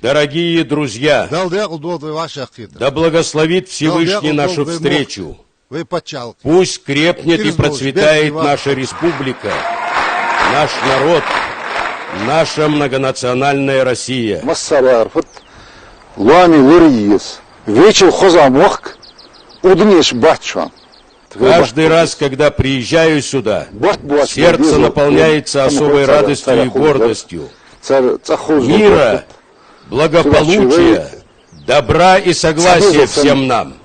Дорогие друзья, да благословит Всевышний нашу встречу. Пусть крепнет и процветает наша республика, наш народ, наша многонациональная Россия. Каждый раз, когда приезжаю сюда, сердце наполняется особой радостью и гордостью. Мира, благополучия, добра и согласия всем нам.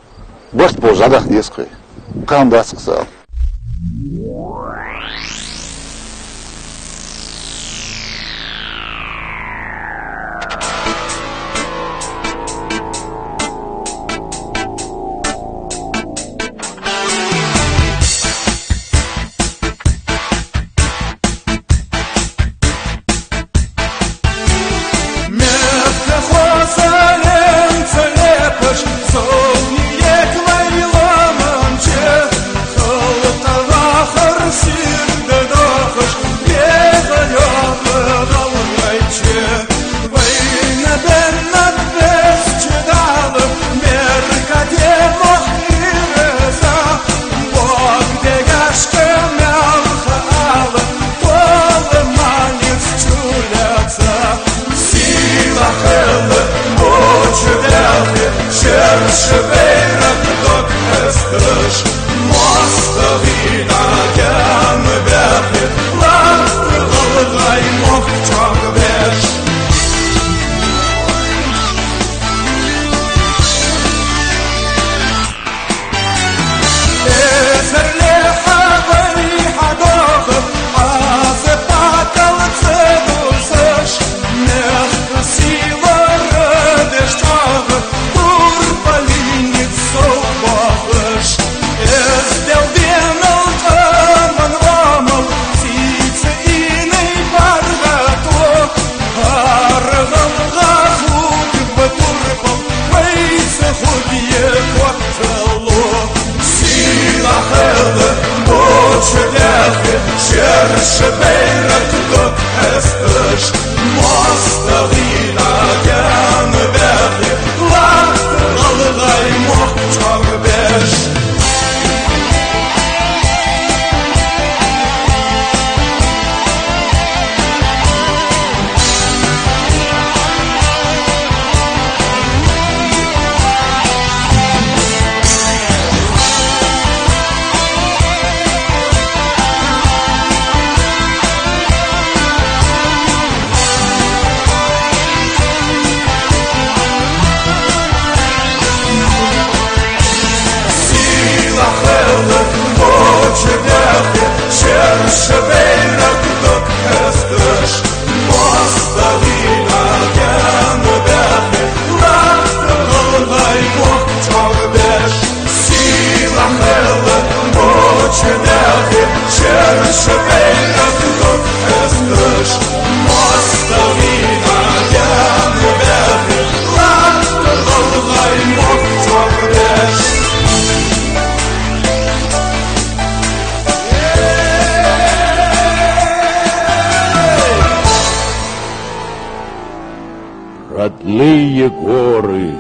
Родные горы,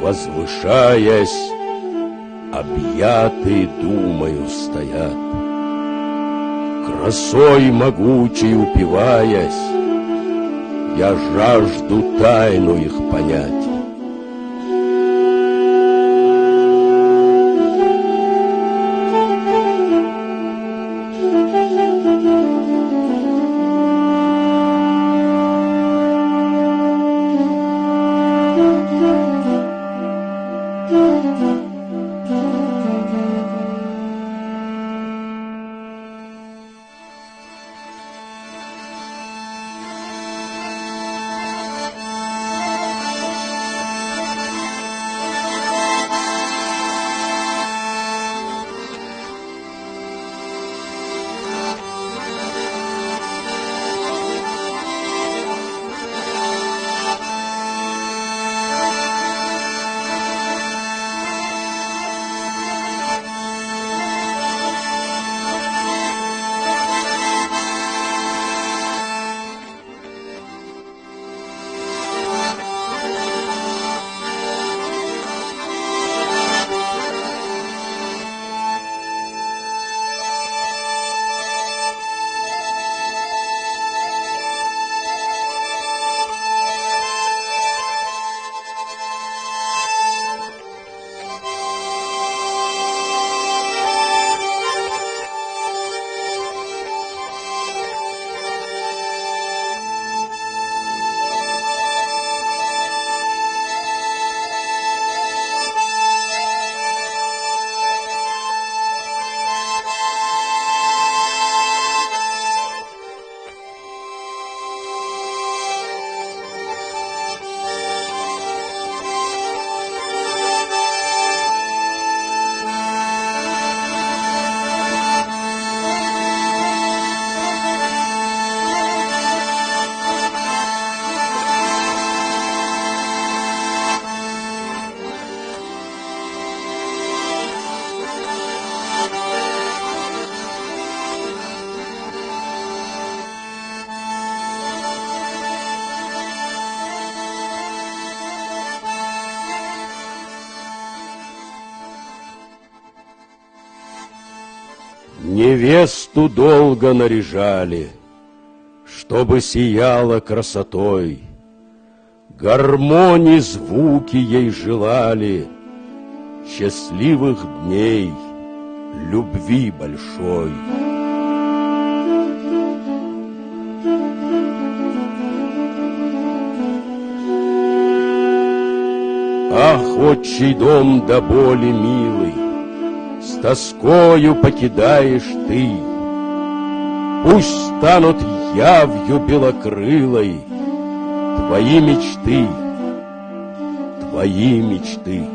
возвышаясь, объяты думою стоят. Красой могучей упиваясь, я жажду тайну их понять. Невесту долго наряжали, чтобы сияла красотой. Гармонии звуки ей желали, счастливых дней, любви большой. Ах, отчий дом до боли милый, с тоскою покидаешь ты. Пусть станут явью белокрылой твои мечты, твои мечты.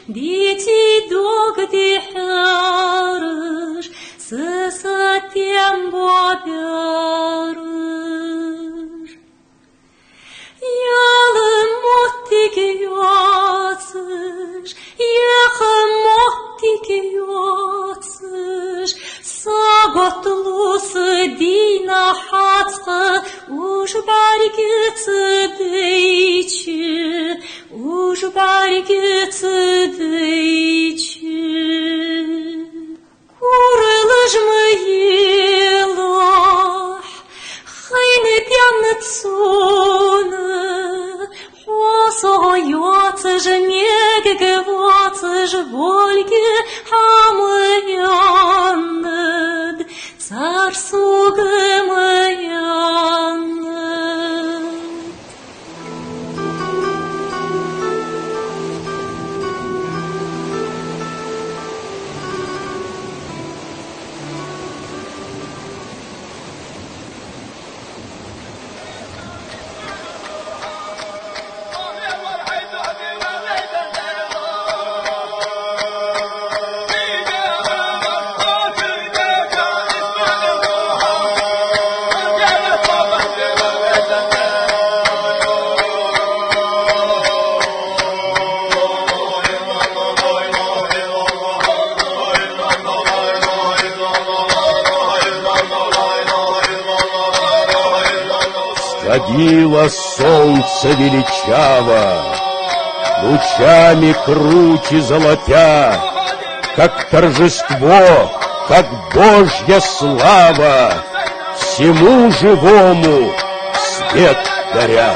Дети догди херыш, сысатем боберыш. Ялым моттик йоцыш, ехым моттик йоцыш, саготлусы дина хацкы, уж баргицы дейчи, уж баргицы дейчи. Курылыжмы елах, хайны пьяны цуны, хосо йоцыж мегге воцыж вольги хамы янныд, царь сугымы янныд. Сходило солнце величаво, лучами круче золотя, как торжество, как Божья слава, всему живому свет даря.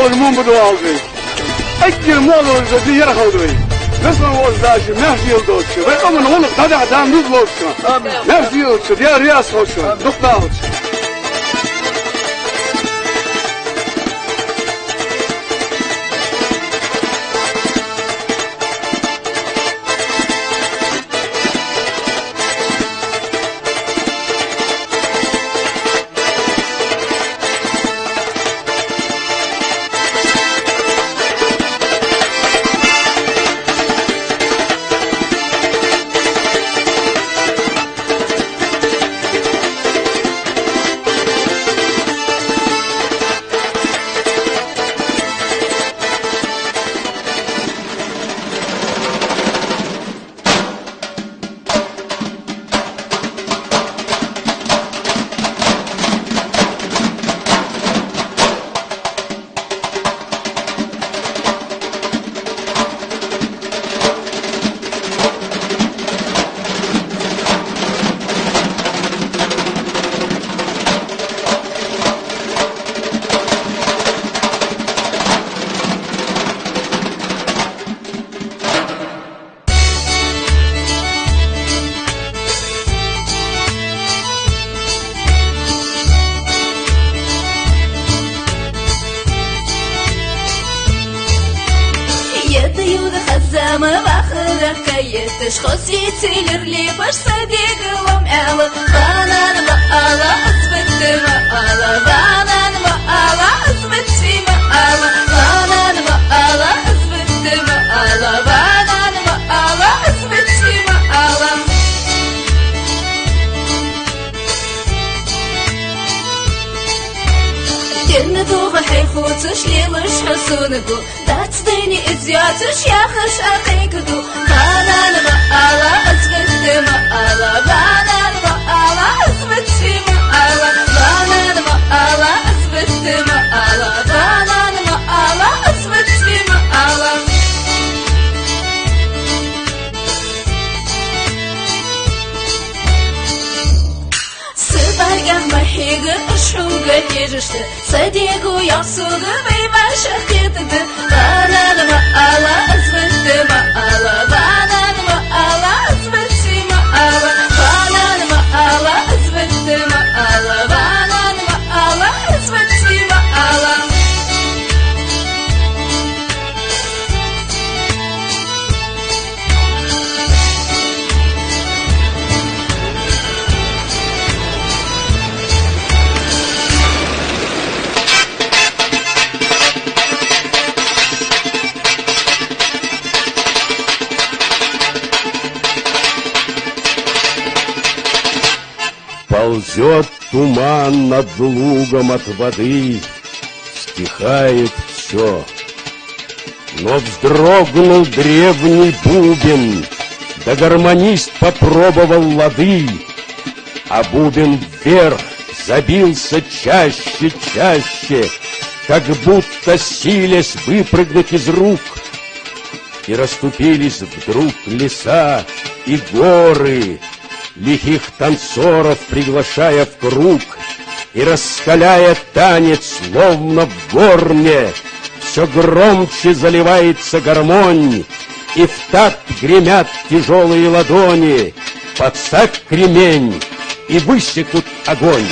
door de mond bedoeld is. Ik keer moeder is dat die hier gaat doen. Wist maar wat daar je meer veel doet. Wij komen nog nog dat daar niet lopen. Meer veel, die reis gaat. Nog nou. Ползет туман над лугом от воды, стихает все. Но вздрогнул древний бубен, да гармонист попробовал лады, а бубен вверх забился чаще, чаще, как будто силясь выпрыгнуть из рук. И расступились вдруг леса и горы, лихих танцоров приглашая в круг, и раскаляя танец, словно в горне, все громче заливается гармонь, и в такт гремят тяжелые ладони, подставь кремень, и высекут огонь.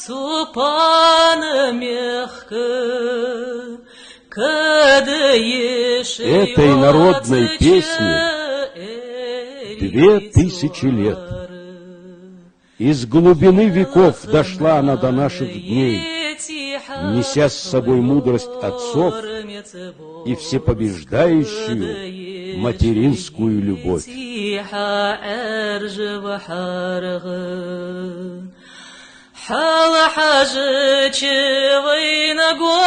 цупана мягко, Этой народной песне 2000 лет. Из глубины веков дошла она до наших дней, неся с собой мудрость отцов и всепобеждающую материнскую любовь. حال حاجة وينقو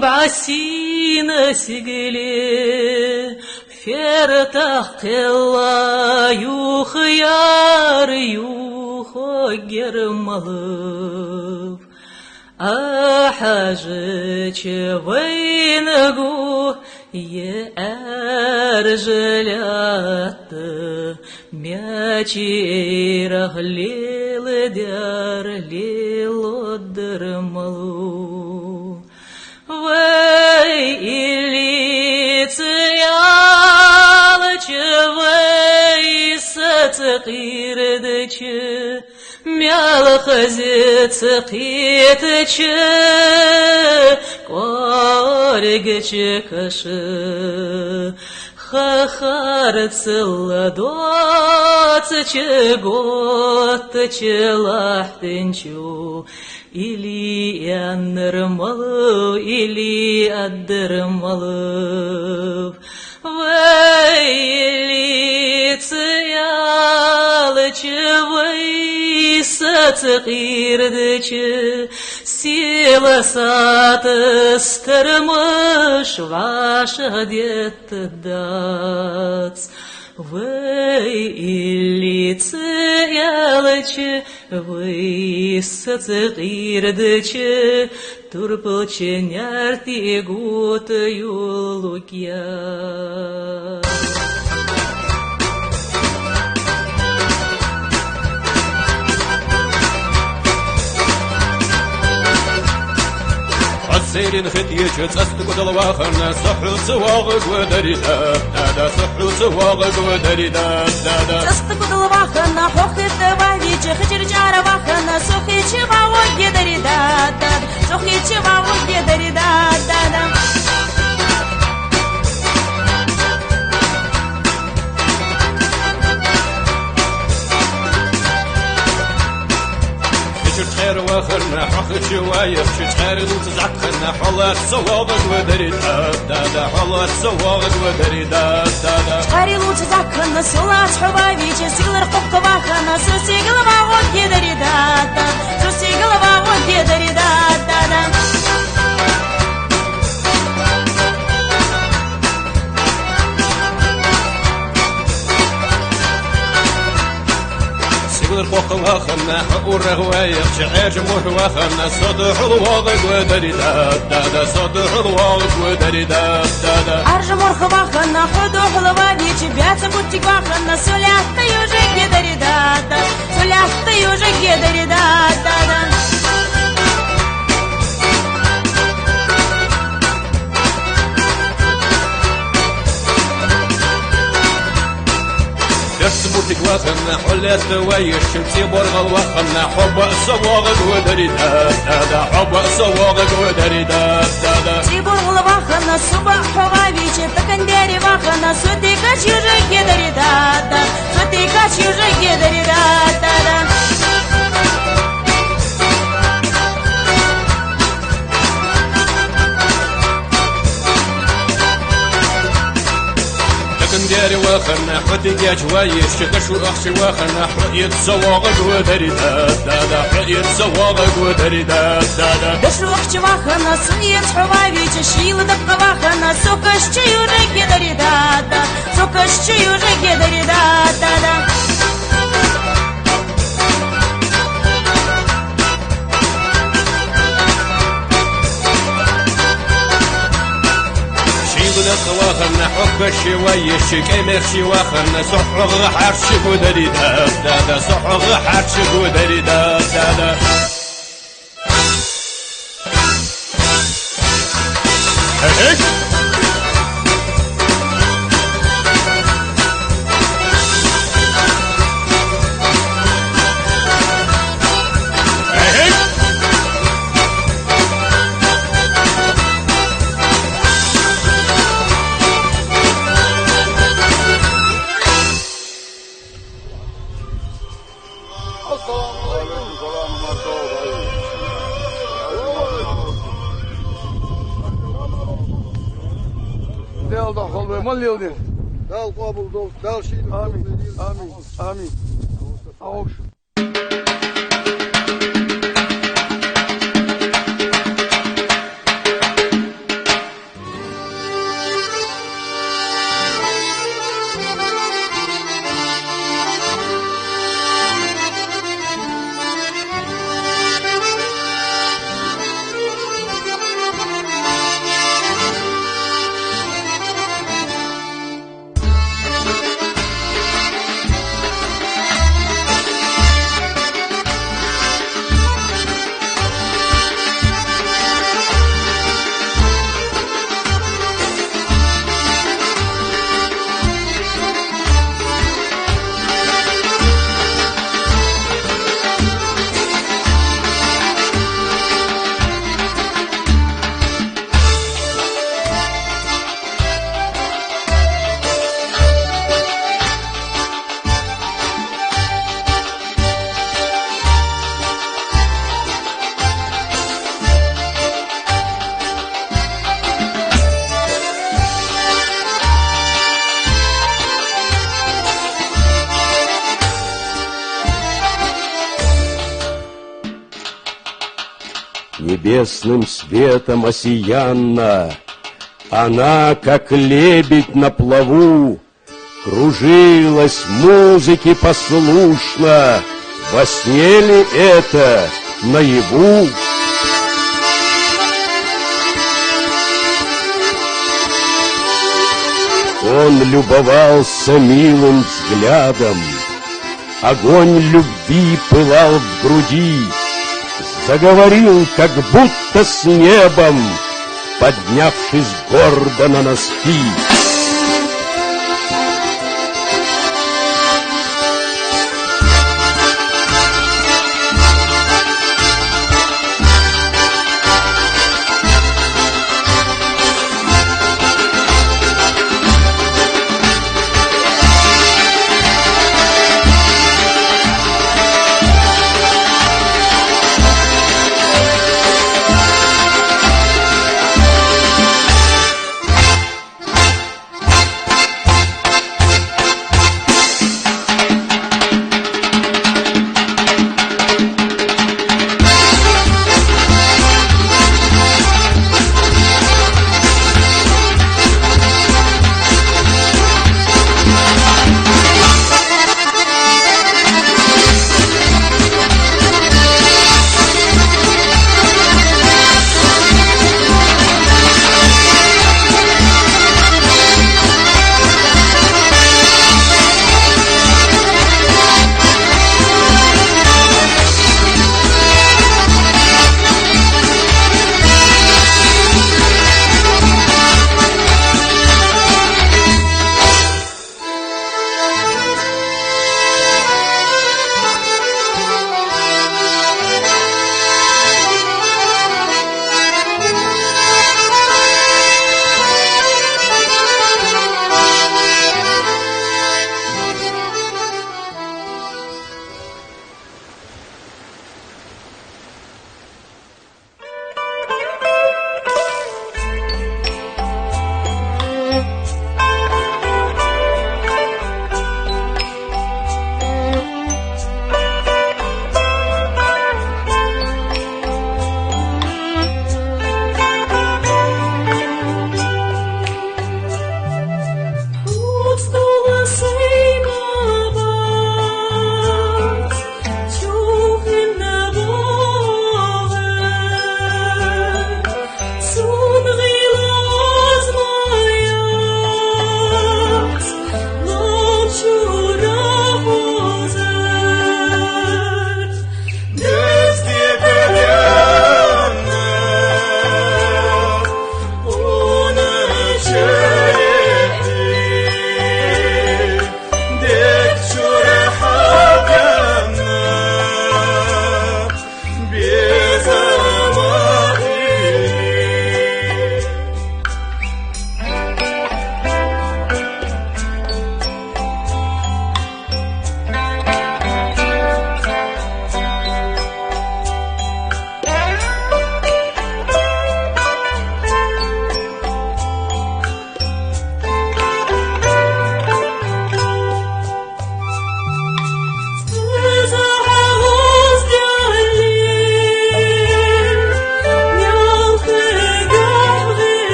بعسينا سجلي فيرتاح كلا يخيار يخجر مهب حاجة وينقو يأرجلات مячи рахлил дярлил дермалу вей илицялч вей сацқирдч мялхазец қитч коргч каш خخرت دوت چگوت چلاحتنچو إلي أنرملو إلي أدرملو ويلي تيالچ ويست قيردچ سيلا سات استرمش واش هديت دات ويلي تيالچ ويست قيردچ turpul çenerti gut yuluk ya. عسيرين ختيج تصدق دلواخنا صحو سواغق ودريدا دادا صحو سواغق ودريدا دادا تصدق دلواخنا حوخت دواهيج خجر جارة واخنا سوخي چباوك يدريدا دادا سوخي چباوك يدريدا دادا خير واخرنا حخ شوايف شخير وتزعقنا حلات سواغق ودريدا دادا حلات سواغق ودريدا دادا شخير وتزعقنا سولات حبايبيج سيغلر قبق واخنا سوسي قلبا وك يدريدا دادا سوسي قلبا وك يدريدا دادا الفوق واخنا حقور رغوايق شعير جموح واخنا صدح الواغق ودريدا دادا صدح الواغق ودريدا دادا أرجمور خواخنا حدوح الواديج بيات بوتيك واخنا سولях تيوجك يدريدا دادا سولях تيوجك يدريدا دادا يسبوتك واخنا حلات دوايش شمسي برغل واخنا حب سواغق ودريدا دادا حب سواغق ودريدا دادا سيبرغل واخنا صبح حوابيج تكنديري واخنا سوتيكا چيوجك يدريدا دادا سوتيكا چيوجك يدريدا دادا كنديري واخنا حدي جوايش شكش واخشي واخنا حقيت سواغق ودريدا دادا حقيت سواغق ودريدا دادا دشو واخشي واخنا سويت حوابيج شيل دبقى واخنا سوكش چيوجك يدريدا دادا سوكش چيوجك يدريدا دادا واخنا حب الشوايش كيمير شي واخنا صحغ حرش ودريدا دادا صحغ حرش ودريدا دادا هيك Del da xolbe mal yıldır. Dal kabul dol, dal şey. Amin. Amin. Amin. Avuş. Небесным светом осиянна, она, как лебедь на плаву, кружилась музыке послушно. Во сне ли это, наяву? Он любовался милым взглядом, огонь любви пылал в груди, заговорил, как будто с небом, поднявшись гордо на носки.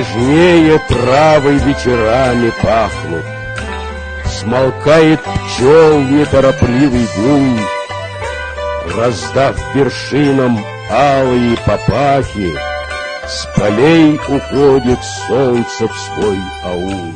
нежнее травы вечерами пахнут. Смолкает пчел неторопливый гул, раздав вершинам алые папахи, с полей уходит солнце в свой аул.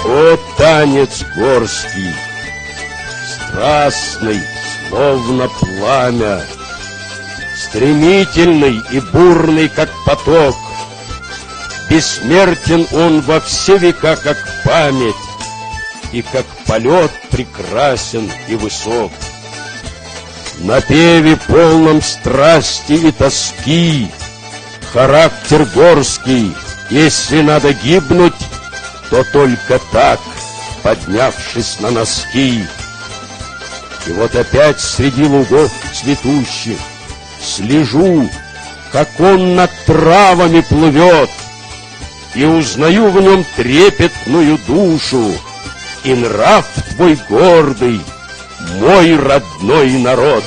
О, танец горский, страстный, словно пламя, стремительный и бурный, как поток. Бессмертен он во все века, как память, и как полет прекрасен и высок. На певе полном страсти и тоски характер горский, если надо гибнуть, то только так, поднявшись на носки. И вот опять среди лугов цветущих слежу, как он над травами плывет, и узнаю в нем трепетную душу и нрав твой гордый, мой родной народ.